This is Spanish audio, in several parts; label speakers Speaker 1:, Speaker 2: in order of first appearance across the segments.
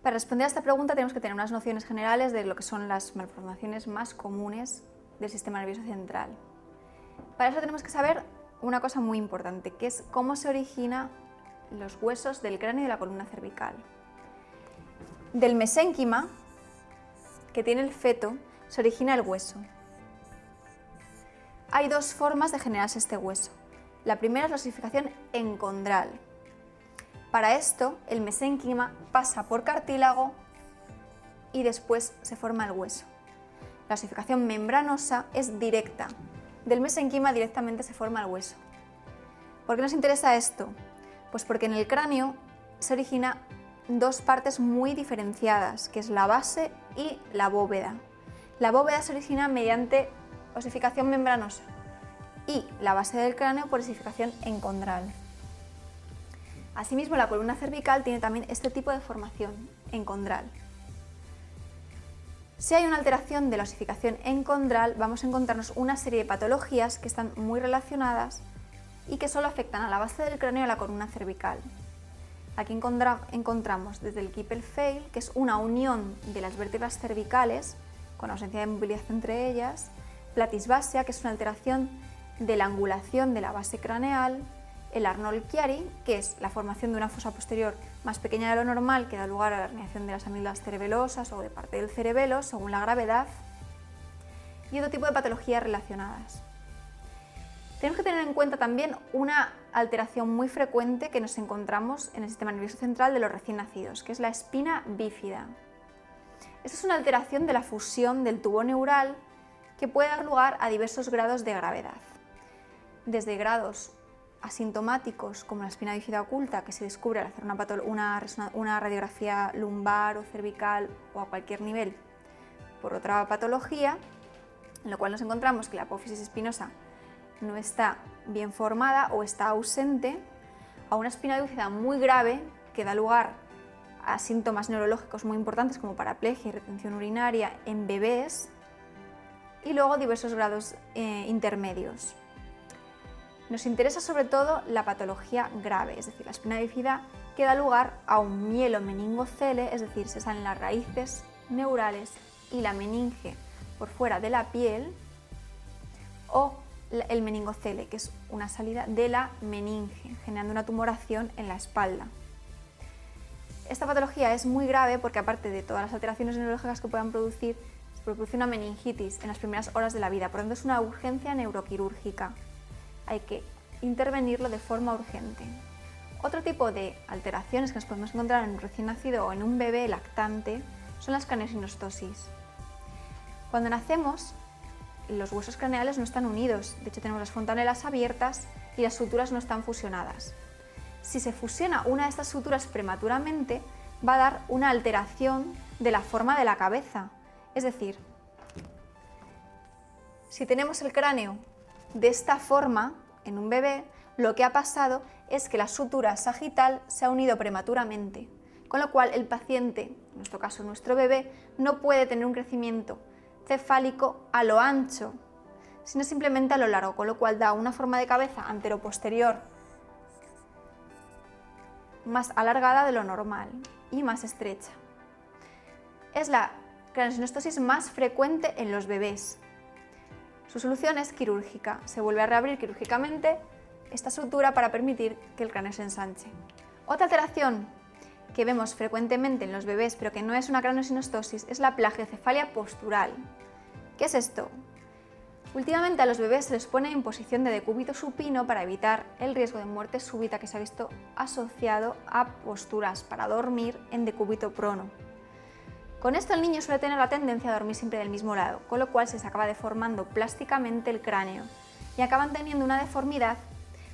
Speaker 1: Para responder a esta pregunta tenemos que tener unas nociones generales de lo que son las malformaciones más comunes del sistema nervioso central. Para eso tenemos que saber una cosa muy importante, que es cómo se originan los huesos del cráneo y de la columna cervical. Del mesénquima que tiene el feto se origina el hueso. Hay dos formas de generarse este hueso. La primera es la osificación encondral. Para esto, el mesénquima pasa por cartílago y después se forma el hueso. La osificación membranosa es directa. Del mesénquima directamente se forma el hueso. ¿Por qué nos interesa esto? Pues porque en el cráneo se origina dos partes muy diferenciadas, que es la base y la bóveda. La bóveda se origina mediante osificación membranosa y la base del cráneo por osificación encondral. Asimismo, la columna cervical tiene también este tipo de formación encondral. Si hay una alteración de la osificación encondral, vamos a encontrarnos una serie de patologías que están muy relacionadas y que solo afectan a la base del cráneo y a la columna cervical. Aquí encontramos desde el Kippel-Feil, que es una unión de las vértebras cervicales con ausencia de movilidad entre ellas, platisbasia, que es una alteración de la angulación de la base craneal, el Arnold-Chiari, que es la formación de una fosa posterior más pequeña de lo normal que da lugar a la herniación de las amígdalas cerebelosas o de parte del cerebelo según la gravedad, y otro tipo de patologías relacionadas. Tenemos que tener en cuenta también una alteración muy frecuente que nos encontramos en el sistema nervioso central de los recién nacidos, que es la espina bífida. Esta es una alteración de la fusión del tubo neural que puede dar lugar a diversos grados de gravedad, desde grados asintomáticos como la espina bífida oculta, que se descubre al hacer una radiografía lumbar o cervical o a cualquier nivel por otra patología, en lo cual nos encontramos que la apófisis espinosa no está bien formada o está ausente, a una espina bífida muy grave que da lugar a síntomas neurológicos muy importantes como paraplegia y retención urinaria en bebés, y luego diversos grados intermedios. Nos interesa sobre todo la patología grave, es decir, la espina bífida que da lugar a un mielomeningocele, es decir, se salen las raíces neurales y la meninge por fuera de la piel, o el meningocele, que es una salida de la meninge, generando una tumoración en la espalda. Esta patología es muy grave porque, aparte de todas las alteraciones neurológicas que puedan producir, se produce una meningitis en las primeras horas de la vida, por lo tanto es una urgencia neuroquirúrgica. Hay que intervenirlo de forma urgente. Otro tipo de alteraciones que nos podemos encontrar en un recién nacido o en un bebé lactante son las craniosinostosis. Cuando nacemos, los huesos craneales no están unidos, de hecho tenemos las fontanelas abiertas y las suturas no están fusionadas. Si se fusiona una de estas suturas prematuramente, va a dar una alteración de la forma de la cabeza. Es decir, si tenemos el cráneo de esta forma en un bebé, lo que ha pasado es que la sutura sagital se ha unido prematuramente, con lo cual el paciente, en nuestro caso nuestro bebé, no puede tener un crecimiento cefálico a lo ancho, sino simplemente a lo largo, con lo cual da una forma de cabeza anteroposterior más alargada de lo normal y más estrecha. Es la craniosinostosis más frecuente en los bebés. Su solución es quirúrgica, se vuelve a reabrir quirúrgicamente esta sutura para permitir que el cráneo se ensanche. Otra alteración que vemos frecuentemente en los bebés, pero que no es una craniosinostosis, es la plagiocefalia postural. ¿Qué es esto? Últimamente a los bebés se les pone en posición de decúbito supino para evitar el riesgo de muerte súbita que se ha visto asociado a posturas para dormir en decúbito prono. Con esto el niño suele tener la tendencia a dormir siempre del mismo lado, con lo cual se acaba deformando plásticamente el cráneo y acaban teniendo una deformidad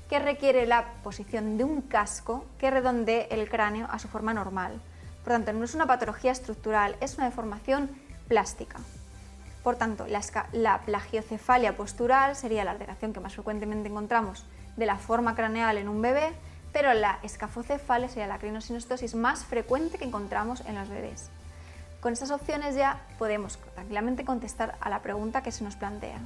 Speaker 1: que requiere la posición de un casco que redondee el cráneo a su forma normal. Por tanto, no es una patología estructural, es una deformación plástica. Por tanto, la plagiocefalia postural sería la alteración que más frecuentemente encontramos de la forma craneal en un bebé, pero la escafocefalia sería la craniosinostosis más frecuente que encontramos en los bebés. Con estas opciones ya podemos tranquilamente contestar a la pregunta que se nos plantea.